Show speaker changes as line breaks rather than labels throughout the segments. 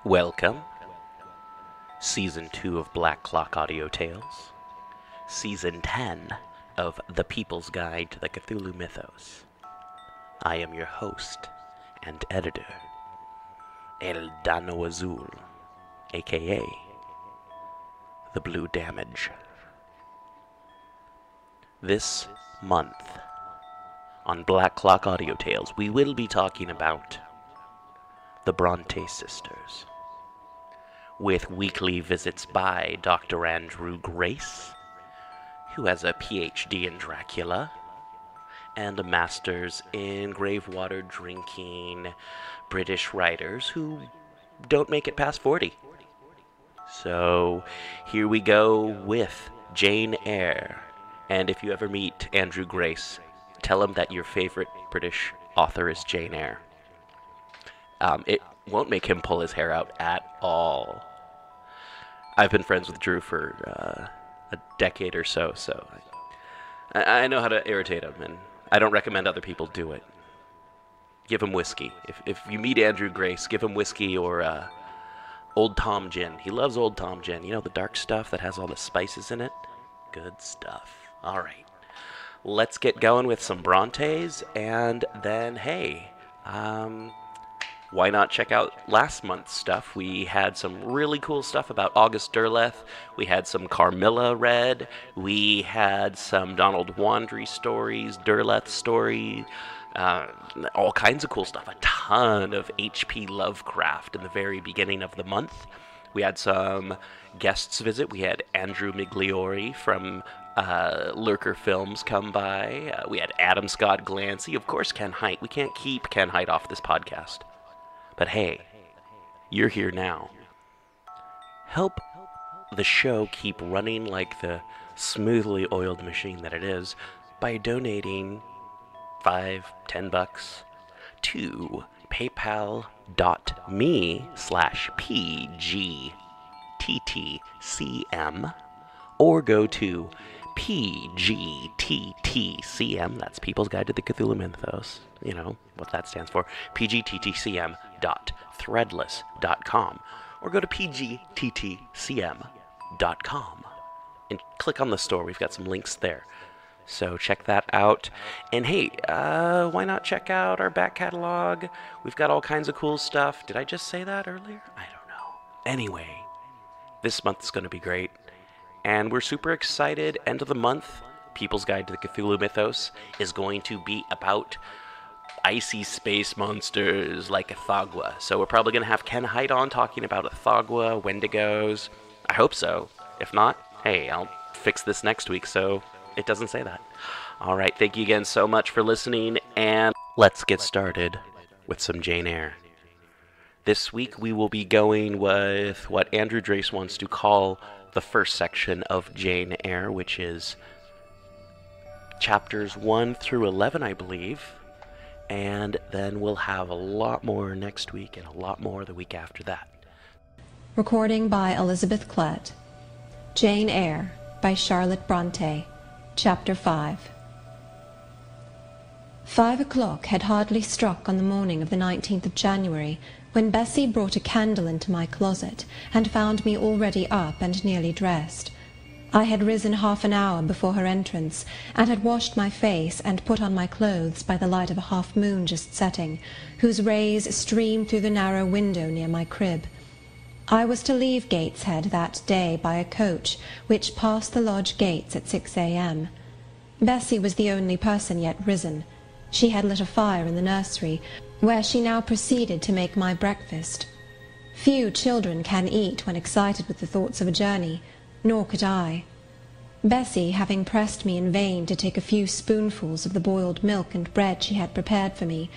Welcome. Season 2 of Black Clock Audio Tales. Season 10 of The People's Guide to the Cthulhu Mythos. I am your host and editor, El Danno Azul, aka The Blue Damage. This month, on Black Clock Audio Tales, we will be talking about the Bronte sisters, with weekly visits by Dr. Andrew Grace, who has a PhD in Dracula and a master's in grave water drinking British writers who don't make it past 40. So here we go with Jane Eyre. And if you ever meet Andrew Grace, tell him that your favorite British author is Jane Eyre. It won't make him pull his hair out at all. I've been friends with Drew for a decade or so, I know how to irritate him, and I don't recommend other people do it. Give him whiskey. If you meet Andrew Grace, give him whiskey or Old Tom Gin. He loves Old Tom Gin. You know, the dark stuff that has all the spices in it? Good stuff. All right. Let's get going with some Brontes, and then, hey, why not check out last month's stuff? We had some really cool stuff about August Derleth. We had some Carmilla read. We had some Donald Wandry stories, Derleth story, all kinds of cool stuff. A ton of H.P. Lovecraft in the very beginning of the month. We had some guests visit. We had Andrew Migliori from Lurker Films come by. We had Adam Scott Glancy. Of course, Ken Hite. We can't keep Ken Hite off this podcast. But hey, you're here now. Help the show keep running like the smoothly oiled machine that it is by donating $5-10 to paypal.me/PGTTCM or go to PGTTCM, that's People's Guide to the Cthulhu Mythos, you know what that stands for, pgttcm.threadless.com, or go to pgttcm.com and click on the store. We've got some links there, so check that out. And hey, why not check out our back catalog? We've got all kinds of cool stuff. Did I just say that earlier? I don't know. Anyway, this month is going to be great. And we're super excited. End of the month, People's Guide to the Cthulhu Mythos is going to be about icy space monsters like Athagwa. So we're probably going to have Ken Hite on talking about Athagwa, Wendigos. I hope so. If not, hey, I'll fix this next week so it doesn't say that. All right, thank you again so much for listening, and let's get started with some Jane Eyre. This week we will be going with what Andrew Grace wants to call the first section of Jane Eyre, which is chapters 1 through 11, I believe. And then we'll have a lot more next week and a lot more the week after that.
Recording by Elizabeth Klett. Jane Eyre by Charlotte Bronte. Chapter 5. 5 o'clock had hardly struck on the morning of the 19th of January when Bessie brought a candle into my closet and found me already up and nearly dressed. I had risen half an hour before her entrance, and had washed my face and put on my clothes by the light of a half-moon just setting, whose rays streamed through the narrow window near my crib. I was to leave Gateshead that day by a coach which passed the lodge gates at 6 a.m. Bessie was the only person yet risen. She had lit a fire in the nursery, where she now proceeded to make my breakfast. Few children can eat when excited with the thoughts of a journey, nor could I. Bessie, having pressed me in vain to take a few spoonfuls of the boiled milk and bread she had prepared for me,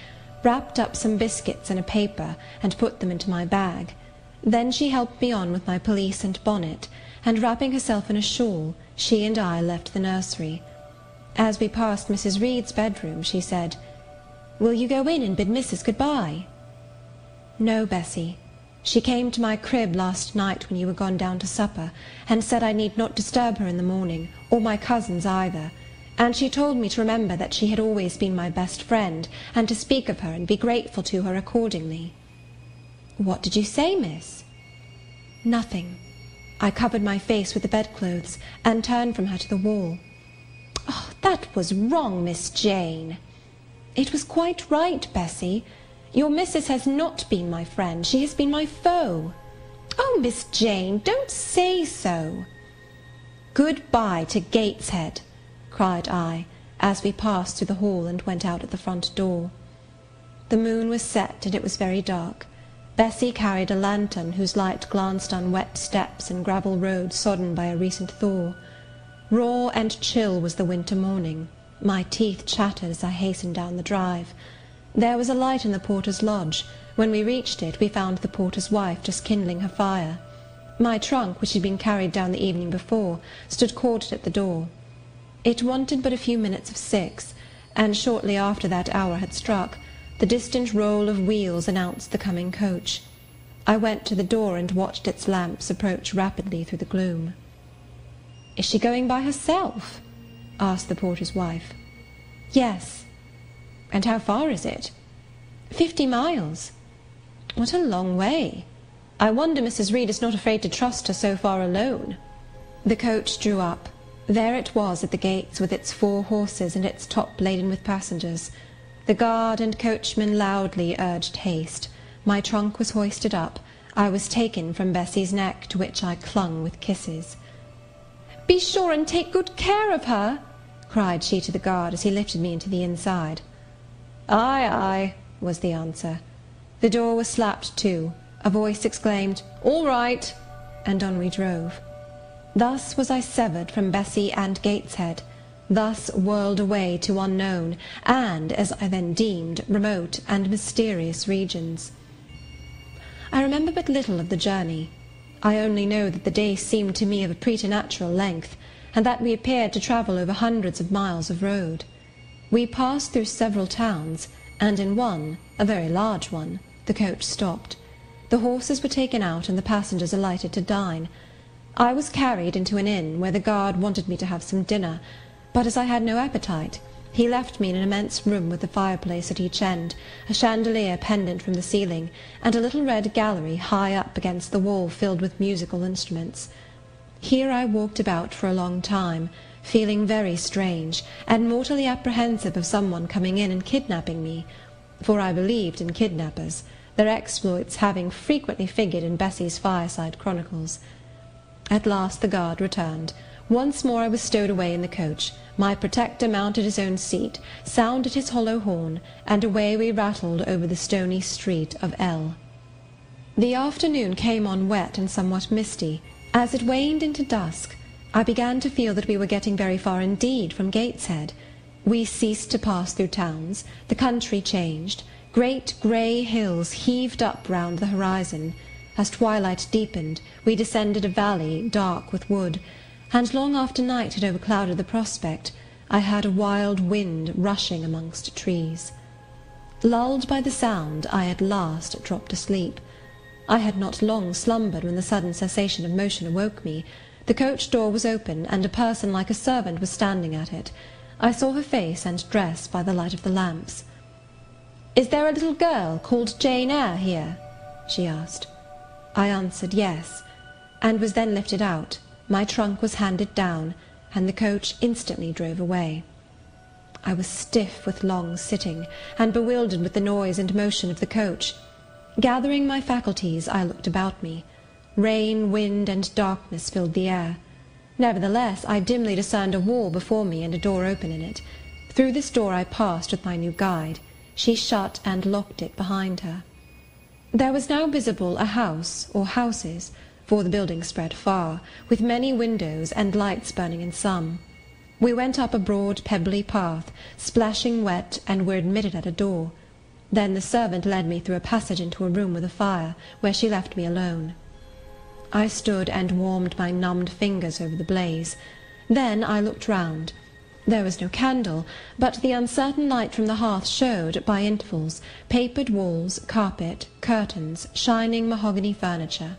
wrapped up some biscuits in a paper and put them into my bag. Then she helped me on with my pelisse and bonnet, and wrapping herself in a shawl, she and I left the nursery. As we passed Mrs. Reed's bedroom, she said, "Will you go in and bid Mrs. good-bye?" "No, Bessie. She came to my crib last night when you were gone down to supper, and said I need not disturb her in the morning, or my cousins either, and she told me to remember that she had always been my best friend, and to speak of her and be grateful to her accordingly." "What did you say, miss?" "Nothing." I covered my face with the bedclothes, and turned from her to the wall. "Oh, that was wrong, Miss Jane." "It was quite right, Bessie. Your missus has not been my friend, she has been my foe." "Oh, Miss Jane, don't say so." "Good-bye to Gateshead," cried I, as we passed through the hall and went out at the front door. The moon was set, and it was very dark. Bessie carried a lantern, whose light glanced on wet steps and gravel roads sodden by a recent thaw. Raw and chill was the winter morning. My teeth chattered as I hastened down the drive. There was a light in the porter's lodge. When we reached it, we found the porter's wife just kindling her fire. My trunk, which had been carried down the evening before, stood corded at the door. It wanted but a few minutes of 6, and shortly after that hour had struck, the distant roll of wheels announced the coming coach. I went to the door and watched its lamps approach rapidly through the gloom. "Is she going by herself?" asked the porter's wife. "Yes." "And how far is it?" 50 miles. "What a long way! I wonder Mrs. Reed is not afraid to trust her so far alone." The coach drew up. There it was at the gates, with its 4 horses and its top laden with passengers. The guard and coachman loudly urged haste. My trunk was hoisted up. I was taken from Bessie's neck, to which I clung with kisses. "Be sure and take good care of her," cried she to the guard, as he lifted me into the inside. "Aye, aye," was the answer. The door was slapped to. A voice exclaimed, "All right," and on we drove. Thus was I severed from Bessie and Gateshead, thus whirled away to unknown, and, as I then deemed, remote and mysterious regions. I remember but little of the journey. I only know that the day seemed to me of a preternatural length, and that we appeared to travel over hundreds of miles of road. We passed through several towns, and in one, a very large one, the coach stopped. The horses were taken out, and the passengers alighted to dine. I was carried into an inn, where the guard wanted me to have some dinner, but as I had no appetite, he left me in an immense room with a fireplace at each end, a chandelier pendant from the ceiling, and a little red gallery high up against the wall filled with musical instruments. Here I walked about for a long time, feeling very strange, and mortally apprehensive of someone coming in and kidnapping me, for I believed in kidnappers, their exploits having frequently figured in Bessie's fireside chronicles. At last the guard returned. Once more I was stowed away in the coach. My protector mounted his own seat, sounded his hollow horn, and away we rattled over the stony street of L. The afternoon came on wet and somewhat misty. As it waned into dusk, I began to feel that we were getting very far indeed from Gateshead. We ceased to pass through towns. The country changed. Great grey hills heaved up round the horizon. As twilight deepened, we descended a valley dark with wood, and long after night had overclouded the prospect, I heard a wild wind rushing amongst trees. Lulled by the sound, I at last dropped asleep. I had not long slumbered when the sudden cessation of motion awoke me. The coach door was open, and a person like a servant was standing at it. I saw her face and dress by the light of the lamps. "Is there a little girl called Jane Eyre here?" she asked. I answered yes, and was then lifted out. My trunk was handed down, and the coach instantly drove away. I was stiff with long sitting, and bewildered with the noise and motion of the coach. Gathering my faculties, I looked about me. Rain, wind, and darkness filled the air. Nevertheless, I dimly discerned a wall before me and a door open in it. Through this door I passed with my new guide. She shut and locked it behind her. There was now visible a house, or houses, for the building spread far, with many windows and lights burning in some. We went up a broad pebbly path, splashing wet, and were admitted at a door. Then the servant led me through a passage into a room with a fire, where she left me alone. I stood and warmed my numbed fingers over the blaze. Then I looked round. There was no candle, but the uncertain light from the hearth showed, by intervals, papered walls, carpet, curtains, shining mahogany furniture.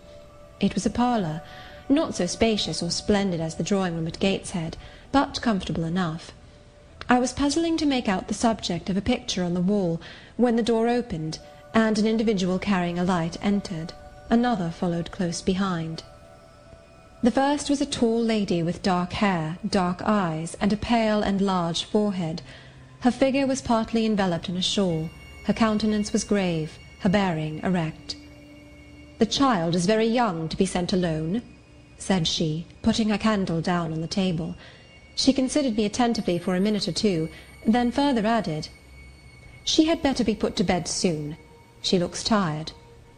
It was a parlour, not so spacious or splendid as the drawing-room at Gateshead, but comfortable enough. I was puzzling to make out the subject of a picture on the wall, when the door opened, and an individual carrying a light entered. Another followed close behind. The first was a tall lady with dark hair, dark eyes, and a pale and large forehead. Her figure was partly enveloped in a shawl. Her countenance was grave, her bearing erect. "The child is very young to be sent alone," said she, putting her candle down on the table. She considered me attentively for a minute or two, then further added, "She had better be put to bed soon. She looks tired.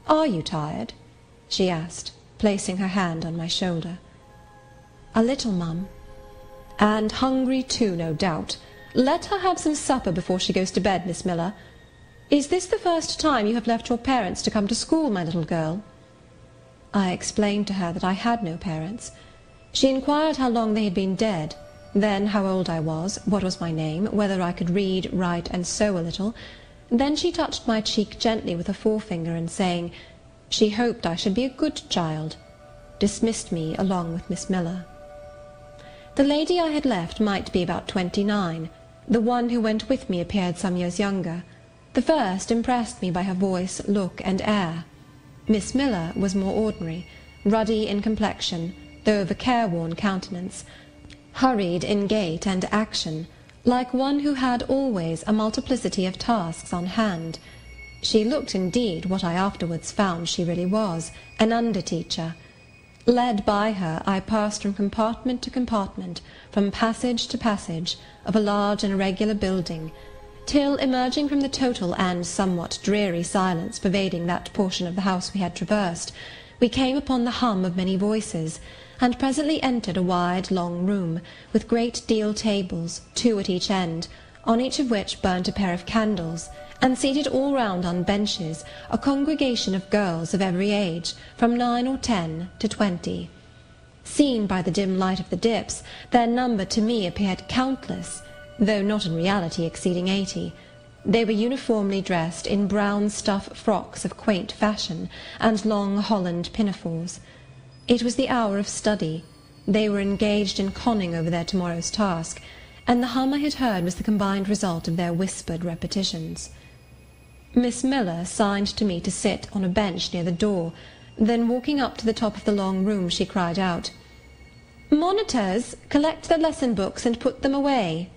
Are you tired?" she asked, placing her hand on my shoulder. "A little, mum." "And hungry too, no doubt. Let her have some supper before she goes to bed, Miss Miller. Is this the first time you have left your parents to come to school, my little girl?" I explained to her that I had no parents. She inquired how long they had been dead, then how old I was, what was my name, whether I could read, write, and sew a little. Then she touched my cheek gently with her forefinger, and saying, she hoped I should be a good child, dismissed me along with Miss Miller. The lady I had left might be about 29. The one who went with me appeared some years younger. The first impressed me by her voice, look, and air. Miss Miller was more ordinary, ruddy in complexion, though of a careworn countenance, hurried in gait and action, like one who had always a multiplicity of tasks on hand. She looked indeed what I afterwards found she really was, an under-teacher. Led by her, I passed from compartment to compartment, from passage to passage, of a large and irregular building, till, emerging from the total and somewhat dreary silence pervading that portion of the house we had traversed, we came upon the hum of many voices, and presently entered a wide long room, with great deal tables, 2 at each end, on each of which burnt a pair of candles, and seated all round on benches, a congregation of girls of every age, from 9 or 10 to 20. Seen by the dim light of the dips, their number to me appeared countless, though not in reality exceeding 80. They were uniformly dressed in brown stuff frocks of quaint fashion, and long Holland pinafores. It was the hour of study. They were engaged in conning over their tomorrow's task, and the hum I had heard was the combined result of their whispered repetitions. Miss Miller signed to me to sit on a bench near the door. Then, walking up to the top of the long room, she cried out, "Monitors, collect the lesson books and put them away."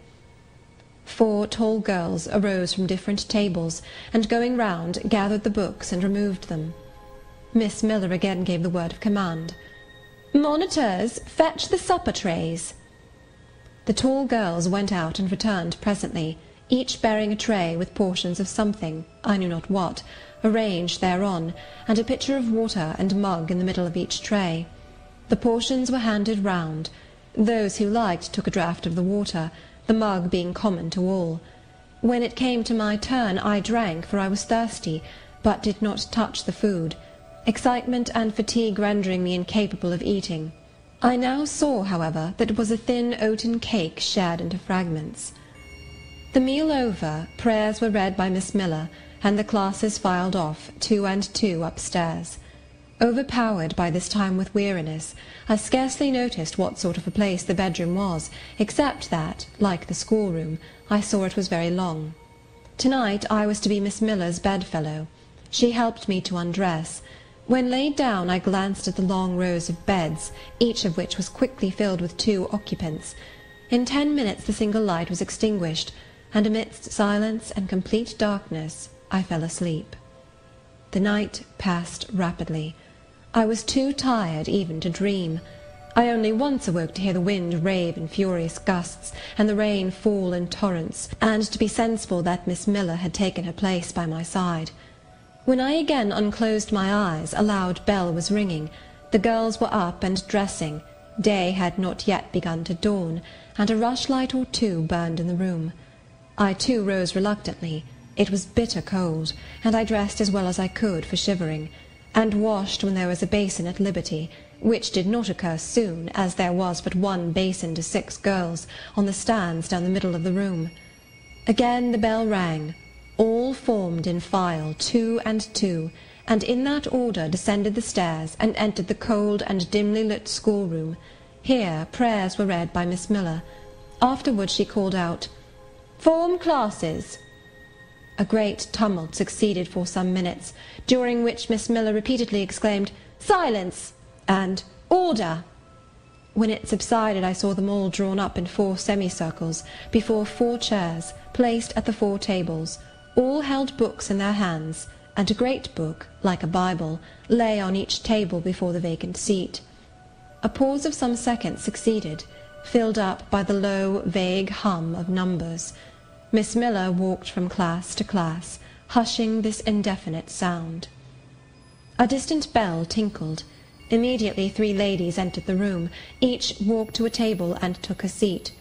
4 tall girls arose from different tables, and going round, gathered the books and removed them. Miss Miller again gave the word of command, "Monitors, fetch the supper trays." The tall girls went out and returned presently, each bearing a tray with portions of something, I knew not what, arranged thereon, and a pitcher of water and mug in the middle of each tray. The portions were handed round. Those who liked took a draught of the water, the mug being common to all. When it came to my turn, I drank, for I was thirsty, but did not touch the food, excitement and fatigue rendering me incapable of eating. I now saw, however, that it was a thin oaten cake shared into fragments. The meal over, prayers were read by Miss Miller, and the classes filed off, 2 and 2, upstairs. Overpowered by this time with weariness, I scarcely noticed what sort of a place the bedroom was, except that, like the schoolroom, I saw it was very long. To-night I was to be Miss Miller's bedfellow. She helped me to undress. When laid down, I glanced at the long rows of beds, each of which was quickly filled with 2 occupants. In 10 minutes the single light was extinguished, and amidst silence and complete darkness I fell asleep. The night passed rapidly. I was too tired even to dream. I only once awoke to hear the wind rave in furious gusts, and the rain fall in torrents, and to be sensible that Miss Miller had taken her place by my side. When I again unclosed my eyes, a loud bell was ringing. The girls were up and dressing. Day had not yet begun to dawn, and a rushlight or 2 burned in the room. I too rose reluctantly. It was bitter cold, and I dressed as well as I could for shivering, and washed when there was a basin at liberty, which did not occur soon, as there was but 1 basin to 6 girls, on the stands down the middle of the room. Again the bell rang. All formed in file, 2 and 2, and in that order descended the stairs and entered the cold and dimly lit schoolroom. Here prayers were read by Miss Miller. Afterwards she called out, "Form classes." A great tumult succeeded for some minutes, during which Miss Miller repeatedly exclaimed, "Silence!" and "Order!" When it subsided, I saw them all drawn up in 4 semicircles, before 4 chairs, placed at the 4 tables. All held books in their hands, and a great book, like a Bible, lay on each table before the vacant seat. A pause of some seconds succeeded, filled up by the low, vague hum of numbers. Miss Miller walked from class to class, hushing this indefinite sound. A distant bell tinkled. Immediately 3 ladies entered the room. Each walked to a table and took a seat.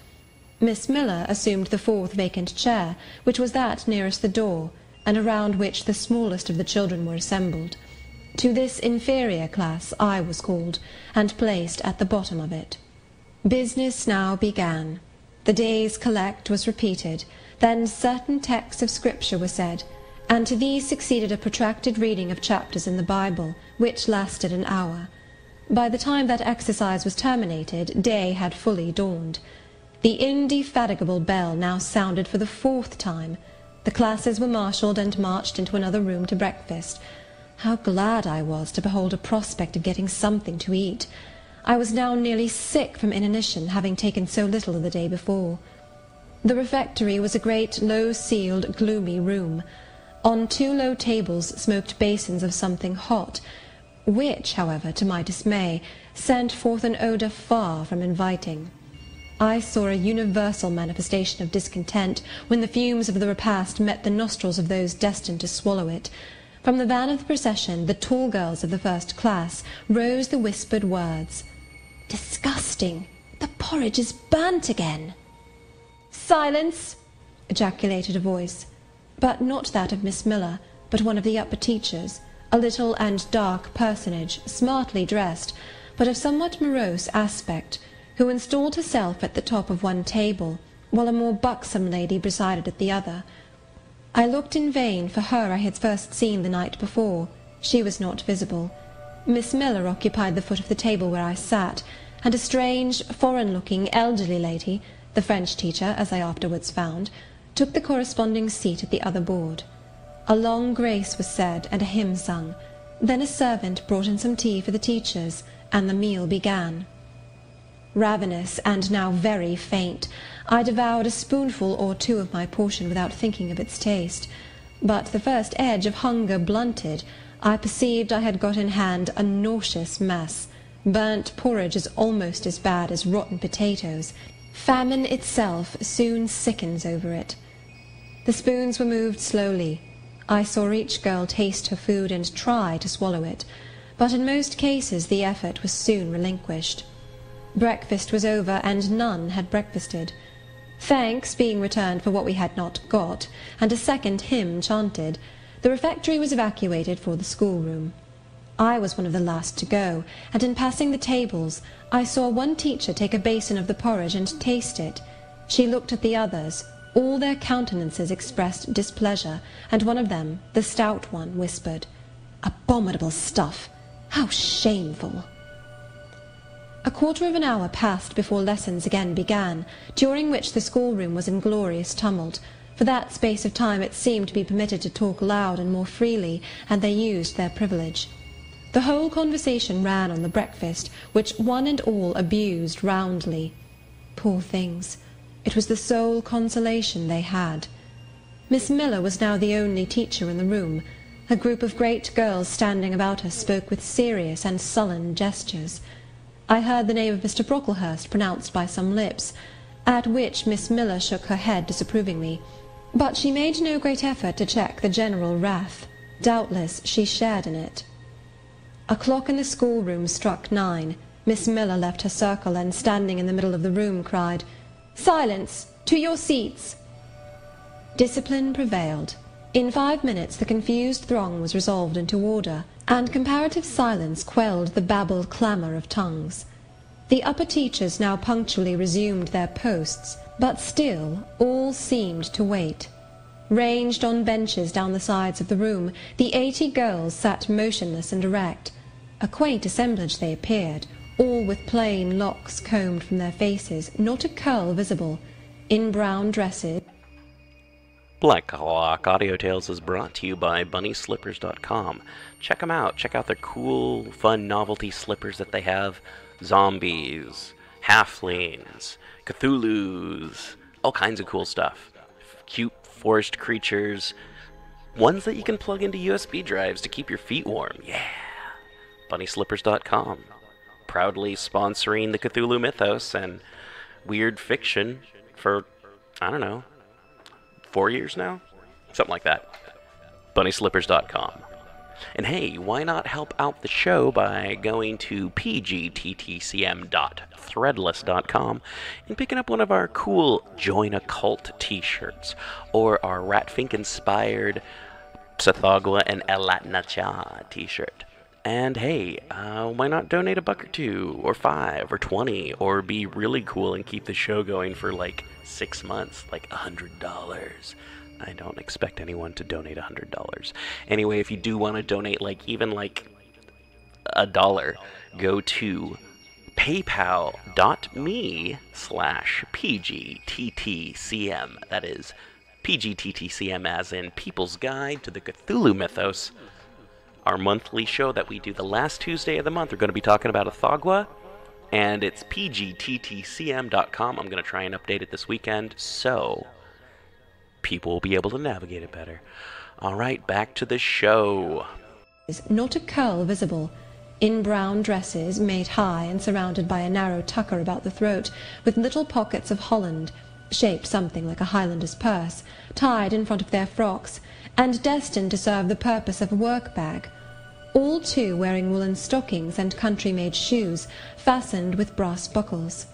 Miss Miller assumed the 4th vacant chair, which was that nearest the door, and around which the smallest of the children were assembled. To this inferior class I was called, and placed at the bottom of it. Business now began. The day's collect was repeated, then certain texts of Scripture were said, and to these succeeded a protracted reading of chapters in the Bible, which lasted an hour. By the time that exercise was terminated, day had fully dawned. The indefatigable bell now sounded for the 4th time. The classes were marshalled and marched into another room to breakfast. How glad I was to behold a prospect of getting something to eat! I was now nearly sick from inanition, having taken so little the day before. The refectory was a great, low-ceiled, gloomy room. On 2 low tables smoked basins of something hot, which, however, to my dismay, sent forth an odour far from inviting. I saw a universal manifestation of discontent when the fumes of the repast met the nostrils of those destined to swallow it. From the van of the procession, the tall girls of the 1st class, rose the whispered words, "Disgusting! The porridge is burnt again!" "Silence!" ejaculated a voice, but not that of Miss Miller, but one of the upper teachers, a little and dark personage, smartly dressed, but of somewhat morose aspect, who installed herself at the top of one table, while a more buxom lady presided at the other. I looked in vain for her I had first seen the night before. She was not visible. Miss Miller occupied the foot of the table where I sat, and a strange, foreign-looking, elderly lady, the French teacher, as I afterwards found, took the corresponding seat at the other board. A long grace was said, and a hymn sung. Then a servant brought in some tea for the teachers, and the meal began. Ravenous, and now very faint, I devoured a spoonful or 2 of my portion without thinking of its taste. But the first edge of hunger blunted, I perceived I had got in hand a nauseous mess. Burnt porridge is almost as bad as rotten potatoes. Famine itself soon sickens over it. The spoons were moved slowly. I saw each girl taste her food and try to swallow it, but in most cases the effort was soon relinquished. Breakfast was over, and none had breakfasted. Thanks being returned for what we had not got, and a second hymn chanted, the refectory was evacuated for the schoolroom. I was one of the last to go, and in passing the tables I saw one teacher take a basin of the porridge and taste it. She looked at the others. All their countenances expressed displeasure, and one of them, the stout one, whispered, "Abominable stuff! How shameful!" A quarter of an hour passed before lessons again began, during which the schoolroom was in glorious tumult. For that space of time it seemed to be permitted to talk loud and more freely, and they used their privilege. The whole conversation ran on the breakfast, which one and all abused roundly. Poor things! It was the sole consolation they had. Miss Miller was now the only teacher in the room. A group of great girls standing about her spoke with serious and sullen gestures. I heard the name of Mr. Brocklehurst pronounced by some lips, at which Miss Miller shook her head disapprovingly, but she made no great effort to check the general wrath. Doubtless she shared in it. A clock in the schoolroom struck 9. Miss Miller left her circle, and standing in the middle of the room, cried, "Silence! To your seats!" Discipline prevailed. In 5 minutes the confused throng was resolved into order, and comparative silence quelled the babbled clamour of tongues. The upper teachers now punctually resumed their posts, but still all seemed to wait. Ranged on benches down the sides of the room, the 80 girls sat motionless and erect. A quaint assemblage they appeared, all with plain locks combed from their faces, not a curl visible, in brown dresses,
Black Clock Audio Tales is brought to you by BunnySlippers.com. Check them out. Check out their cool, fun novelty slippers that they have. Zombies, halflings, Cthulhus, all kinds of cool stuff. Cute forest creatures, ones that you can plug into USB drives to keep your feet warm. Yeah! BunnySlippers.com. Proudly sponsoring the Cthulhu Mythos and weird fiction for, I don't know, 4 years now? Something like that. BunnySlippers.com. And hey, why not help out the show by going to pgttcm.threadless.com and picking up one of our cool Join a Cult t-shirts, or our Ratfink-inspired Psathagua and Elatnacha t-shirt. And hey, why not donate $1 or $2 or $5 or $20, or be really cool and keep the show going for like 6 months, like $100. I don't expect anyone to donate $100. Anyway, if you do want to donate even $1, go to paypal.me/pgttcm. That is pgttcm as in People's Guide to the Cthulhu Mythos. Our monthly show that we do the last Tuesday of the month. We're going to be talking about Athagua, and it's pgttcm.com. I'm going to try and update it this weekend, so people will be able to navigate it better. All right, back to the show.
Not a curl visible, in brown dresses made high and surrounded by a narrow tucker about the throat, with little pockets of holland, shaped something like a Highlander's purse, tied in front of their frocks, and destined to serve the purpose of a work-bag. All too wearing woolen stockings and country-made shoes, fastened with brass buckles.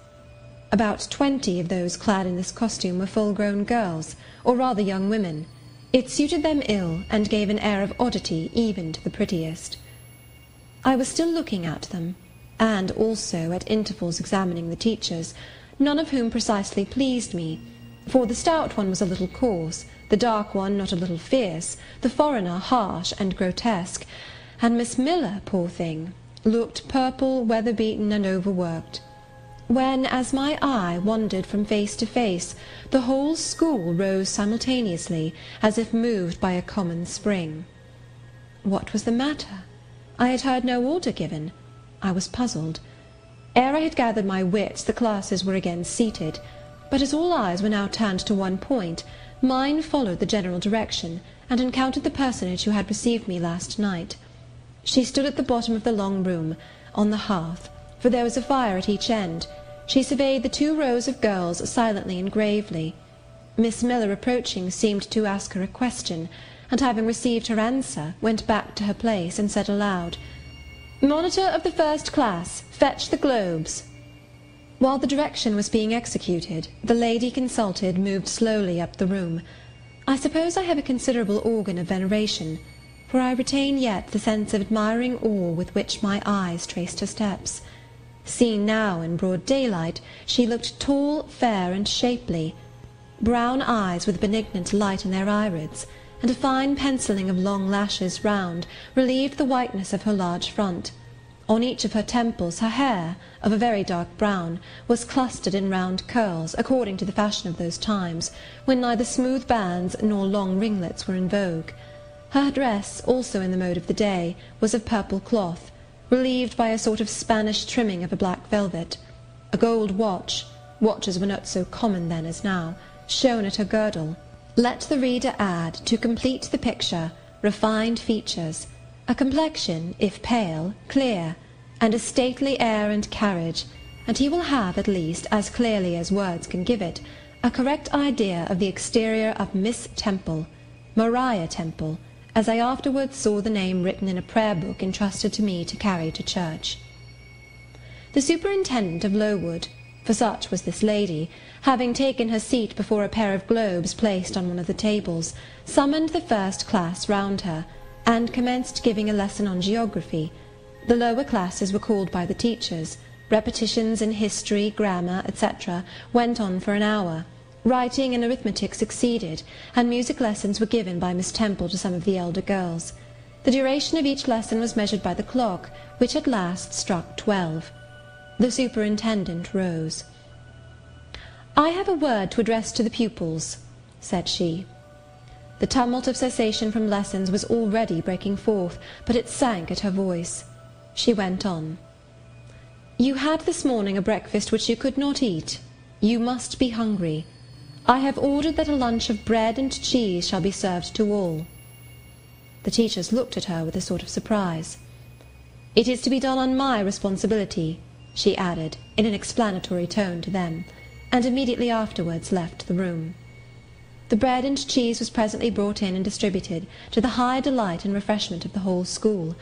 About 20 of those clad in this costume were full-grown girls, or rather young women. It suited them ill, and gave an air of oddity even to the prettiest. I was still looking at them, and also at intervals examining the teachers, none of whom precisely pleased me, for the stout one was a little coarse, the dark one not a little fierce, the foreigner harsh and grotesque, and Miss Miller, poor thing, looked purple, weather-beaten, and overworked. When, as my eye wandered from face to face, the whole school rose simultaneously, as if moved by a common spring. What was the matter? I had heard no order given. I was puzzled. Ere I had gathered my wits, the classes were again seated, but as all eyes were now turned to one point, mine followed the general direction, and encountered the personage who had received me last night. She stood at the bottom of the long room, on the hearth, for there was a fire at each end. She surveyed the 2 rows of girls silently and gravely. Miss Miller, approaching, seemed to ask her a question, and having received her answer, went back to her place, and said aloud, "Monitor of the first class, fetch the globes." While the direction was being executed, the lady consulted moved slowly up the room. I suppose I have a considerable organ of veneration, for I retain yet the sense of admiring awe with which my eyes traced her steps. Seen now in broad daylight, she looked tall, fair, and shapely. Brown eyes with benignant light in their irids, and a fine pencilling of long lashes round, relieved the whiteness of her large front. On each of her temples her hair, of a very dark brown, was clustered in round curls, according to the fashion of those times, when neither smooth bands nor long ringlets were in vogue. Her dress, also in the mode of the day, was of purple cloth, relieved by a sort of Spanish trimming of a black velvet. A gold watch, watches were not so common then as now, shone at her girdle. Let the reader add, to complete the picture, refined features, a complexion, if pale, clear, and a stately air and carriage, and he will have, at least, as clearly as words can give it, a correct idea of the exterior of Miss Temple, Maria Temple, as I afterwards saw the name written in a prayer-book entrusted to me to carry to church. The superintendent of Lowood, for such was this lady, having taken her seat before a pair of globes placed on one of the tables, summoned the first class round her, and commenced giving a lesson on geography. The lower classes were called by the teachers. Repetitions in history, grammar, etc., went on for an hour. Writing and arithmetic succeeded, and music lessons were given by Miss Temple to some of the elder girls. The duration of each lesson was measured by the clock, which at last struck 12. The superintendent rose. "I have a word to address to the pupils," said she. The tumult of cessation from lessons was already breaking forth, but it sank at her voice. She went on. "You had this morning a breakfast which you could not eat. You must be hungry. I have ordered that a lunch of bread and cheese shall be served to all." The teachers looked at her with a sort of surprise. "It is to be done on my responsibility," she added, in an explanatory tone to them, and immediately afterwards left the room. The bread and cheese was presently brought in and distributed, to the high delight and refreshment of the whole school.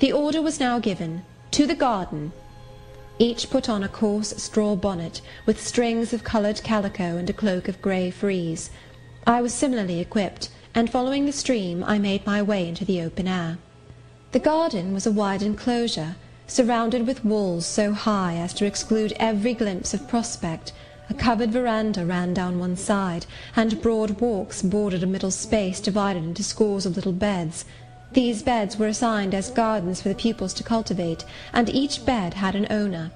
The order was now given, "To the garden." Each put on a coarse straw bonnet, with strings of coloured calico and a cloak of grey frieze. I was similarly equipped, and following the stream I made my way into the open air. The garden was a wide enclosure, surrounded with walls so high as to exclude every glimpse of prospect. A covered veranda ran down one side, and broad walks bordered a middle space divided into scores of little beds. These beds were assigned as gardens for the pupils to cultivate, and each bed had an owner.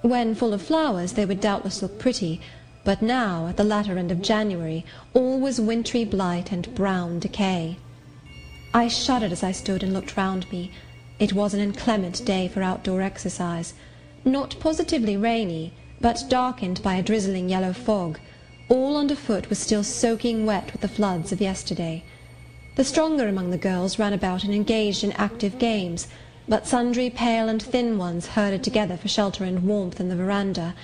When full of flowers they would doubtless look pretty, but now, at the latter end of January, all was wintry blight and brown decay. I shuddered as I stood and looked round me. It was an inclement day for outdoor exercise, not positively rainy, but darkened by a drizzling yellow fog. All underfoot was still soaking wet with the floods of yesterday. The stronger among the girls ran about and engaged in active games, but sundry pale and thin ones herded together for shelter and warmth in the veranda,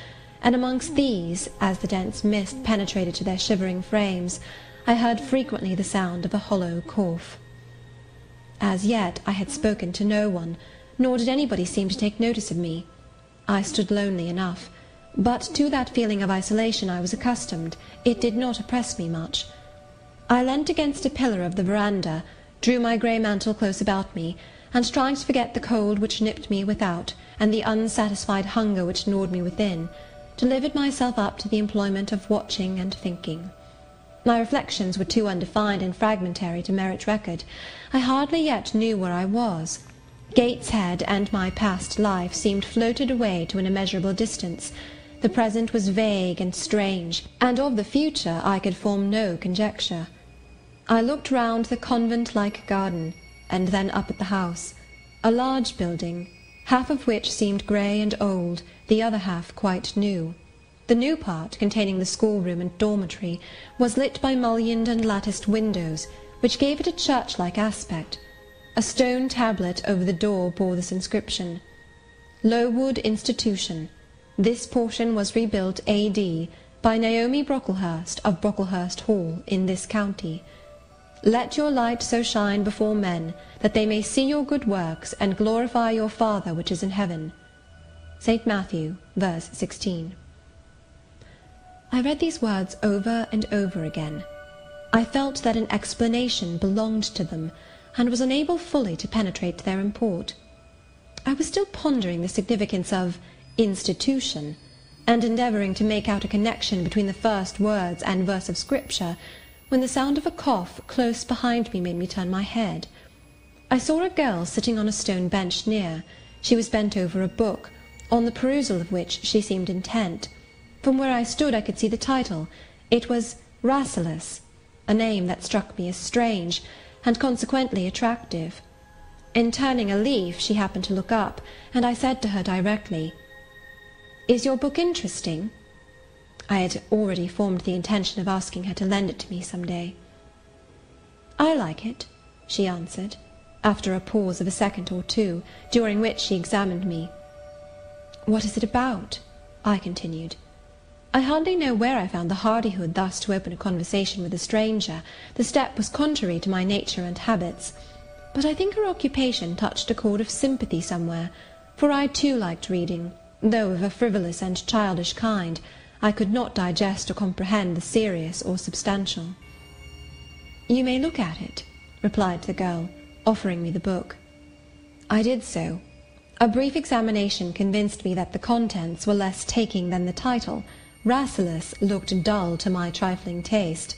and amongst these, as the dense mist penetrated to their shivering frames, I heard frequently the sound of a hollow cough. As yet I had spoken to no one, nor did anybody seem to take notice of me. I stood lonely enough, but to that feeling of isolation I was accustomed. It did not oppress me much. I leant against a pillar of the veranda, drew my grey mantle close about me, and trying to forget the cold which nipped me without, and the unsatisfied hunger which gnawed me within, delivered myself up to the employment of watching and thinking. My reflections were too undefined and fragmentary to merit record. I hardly yet knew where I was. Gateshead and my past life seemed floated away to an immeasurable distance. The present was vague and strange, and of the future I could form no conjecture. I looked round the convent-like garden, and then up at the house, a large building, half of which seemed grey and old, the other half quite new. The new part, containing the schoolroom and dormitory, was lit by mullioned and latticed windows, which gave it a church-like aspect. A stone tablet over the door bore this inscription: "Lowood Institution. This portion was rebuilt A.D. by Naomi Brocklehurst of Brocklehurst Hall in this county. Let your light so shine before men, that they may see your good works, and glorify your Father which is in heaven." St. Matthew, verse 16. I read these words over and over again. I felt that an explanation belonged to them, and was unable fully to penetrate their import. I was still pondering the significance of institution, and endeavouring to make out a connection between the first words and verse of Scripture, when the sound of a cough close behind me made me turn my head. I saw a girl sitting on a stone bench near. She was bent over a book, on the perusal of which she seemed intent. From where I stood I could see the title. It was Rasselas, a name that struck me as strange, and consequently attractive. In turning a leaf she happened to look up, and I said to her directly, "Is your book interesting?" I had already formed the intention of asking her to lend it to me some day. "I like it," she answered, after a pause of a second or two, during which she examined me. "What is it about?" I continued. I hardly know where I found the hardihood thus to open a conversation with a stranger. The step was contrary to my nature and habits, but I think her occupation touched a chord of sympathy somewhere, for I too liked reading, though of a frivolous and childish kind. I could not digest or comprehend the serious or substantial. "You may look at it," replied the girl, offering me the book. I did so. A brief examination convinced me that the contents were less taking than the title. Rasselas looked dull to my trifling taste.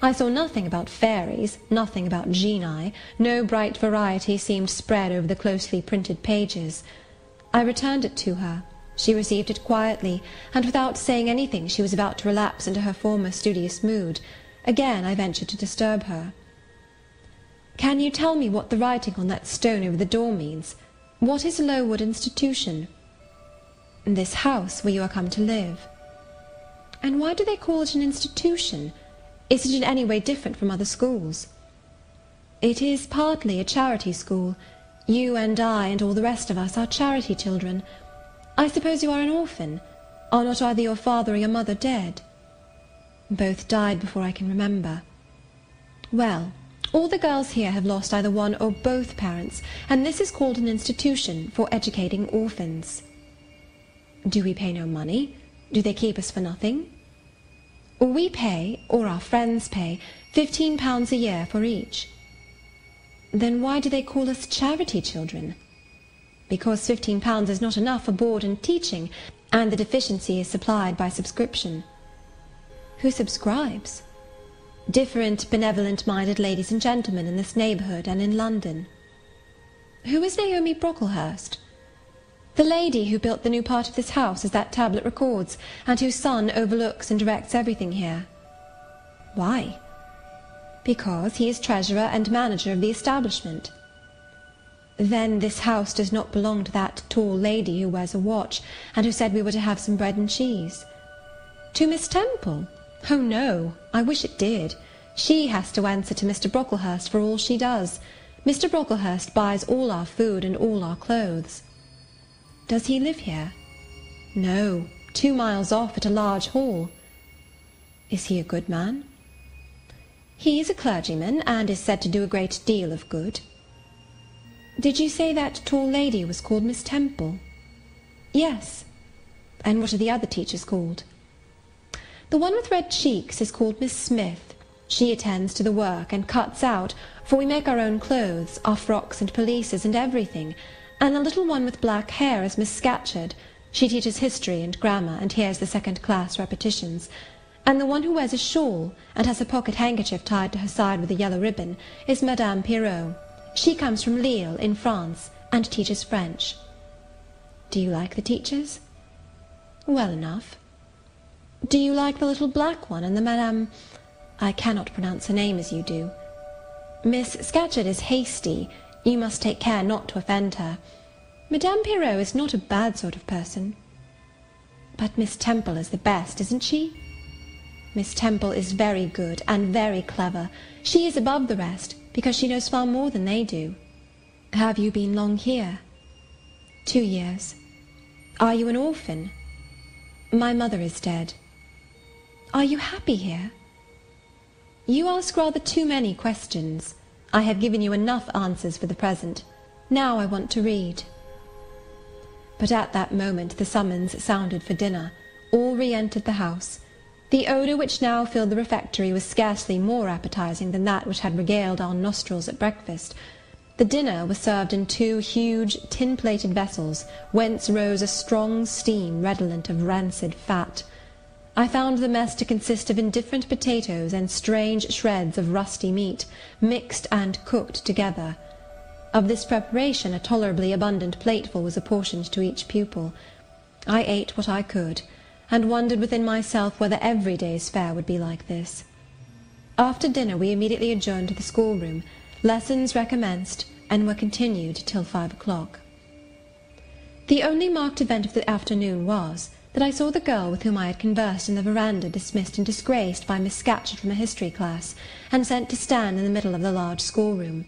I saw nothing about fairies, nothing about genii, no bright variety seemed spread over the closely printed pages. I returned it to her. She received it quietly, and without saying anything she was about to relapse into her former studious mood. Again I ventured to disturb her. Can you tell me what the writing on that stone over the door means? What is Lowood Institution? This house where you are come to live. And why do they call it an institution? Is it in any way different from other schools? It is partly a charity school. You and I and all the rest of us are charity children. I suppose you are an orphan. Are not either your father or your mother dead? Both died before I can remember. Well, all the girls here have lost either one or both parents, and this is called an institution for educating orphans. Do we pay no money? Do they keep us for nothing? We pay, or our friends pay, £15 a year for each. Then why do they call us charity children? Because £15 is not enough for board and teaching, and the deficiency is supplied by subscription. Who subscribes? Different benevolent-minded ladies and gentlemen in this neighbourhood and in London. Who is Naomi Brocklehurst? The lady who built the new part of this house, as that tablet records, and whose son overlooks and directs everything here. Why? Because he is treasurer and manager of the establishment. Then this house does not belong to that tall lady who wears a watch, and who said we were to have some bread and cheese. To Miss Temple? Oh, no, I wish it did. She has to answer to Mr. Brocklehurst for all she does. Mr. Brocklehurst buys all our food and all our clothes. Does he live here? No, 2 miles off at a large hall. Is he a good man? He is a clergyman, and is said to do a great deal of good. Did you say that tall lady was called Miss Temple? Yes. And what are the other teachers called? The one with red cheeks is called Miss Smith. She attends to the work and cuts out, for we make our own clothes, our frocks and pelisses and everything, and the little one with black hair is Miss Scatcherd. She teaches history and grammar, and hears the second-class repetitions. And the one who wears a shawl, and has a pocket handkerchief tied to her side with a yellow ribbon, is Madame Pirot. She comes from Lille, in France, and teaches French. Do you like the teachers? Well enough. Do you like the little black one and the Madame... I cannot pronounce her name as you do. Miss Scatcherd is hasty. You must take care not to offend her. Madame Pirot is not a bad sort of person. But Miss Temple is the best, isn't she? Miss Temple is very good and very clever. She is above the rest, because she knows far more than they do. Have you been long here? 2 years. Are you an orphan? My mother is dead. Are you happy here? You ask rather too many questions. I have given you enough answers for the present. Now I want to read. But at that moment the summons sounded for dinner. All re-entered the house. The odour which now filled the refectory was scarcely more appetizing than that which had regaled our nostrils at breakfast. The dinner was served in 2 huge tin-plated vessels, whence rose a strong steam redolent of rancid fat. I found the mess to consist of indifferent potatoes and strange shreds of rusty meat, mixed and cooked together. Of this preparation a tolerably abundant plateful was apportioned to each pupil. I ate what I could, and wondered within myself whether every day's fare would be like this. After dinner we immediately adjourned to the schoolroom. Lessons recommenced, and were continued till 5 o'clock. The only marked event of the afternoon was, that I saw the girl with whom I had conversed in the veranda dismissed and disgraced by Miss Scatcherd from a history class, and sent to stand in the middle of the large schoolroom.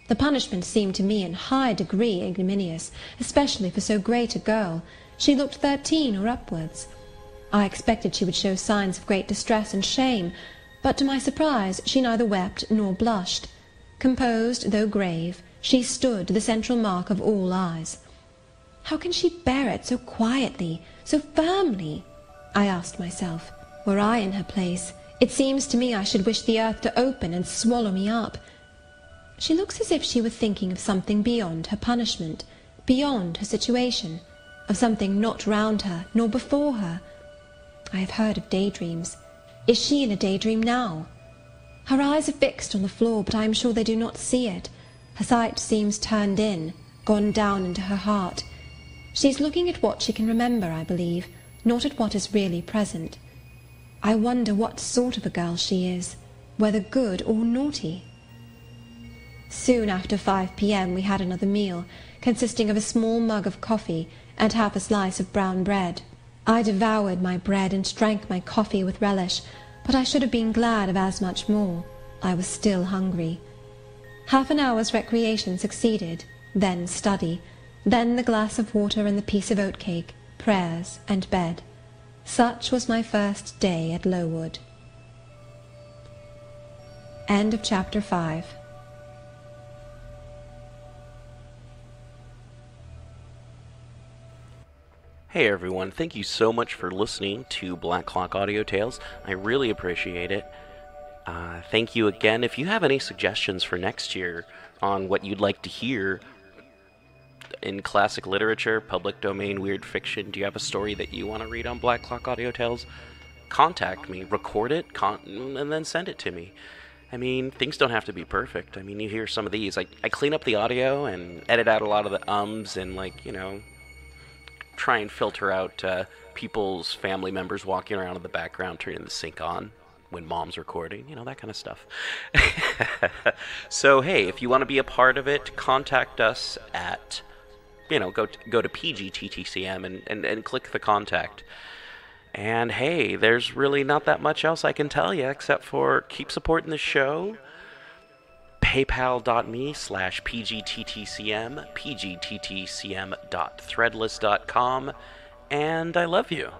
The punishment seemed to me in high degree ignominious, especially for so great a girl. She looked 13 or upwards. I expected she would show signs of great distress and shame, but to my surprise she neither wept nor blushed. Composed, though grave, she stood, the central mark of all eyes. How can she bear it so quietly, so firmly? I asked myself. Were I in her place, it seems to me I should wish the earth to open and swallow me up. She looks as if she were thinking of something beyond her punishment, beyond her situation, of something not round her, nor before her. I have heard of daydreams. Is she in a daydream now? Her eyes are fixed on the floor, but I am sure they do not see it. Her sight seems turned in, gone down into her heart. She is looking at what she can remember, I believe, not at what is really present. I wonder what sort of a girl she is, whether good or naughty. Soon after 5 p.m. we had another meal, consisting of a small mug of coffee and half a slice of brown bread. I devoured my bread and drank my coffee with relish, but I should have been glad of as much more. I was still hungry. Half an hour's recreation succeeded, then study, then the glass of water and the piece of oatcake, prayers, and bed. Such was my first day at Lowood. End of chapter 5.
Hey everyone, thank you so much for listening to Black Clock Audio Tales. I really appreciate it. Thank you again. If you have any suggestions for next year on what you'd like to hear in classic literature, public domain, weird fiction, do you have a story that you want to read on Black Clock Audio Tales? Contact me, record it, and then send it to me. I mean, things don't have to be perfect. I mean, you hear some of these. I clean up the audio and edit out a lot of the ums and, like, you know, try and filter out people's family members walking around in the background turning the sink on when mom's recording, you know, that kind of stuff. So, hey, if you want to be a part of it, contact us at, you know, go to PGTTCM and click the contact. And, hey, there's really not that much else I can tell you except for keep supporting the show. PayPal.me/PGTTCM, PGTTCM.threadless.com, and I love you.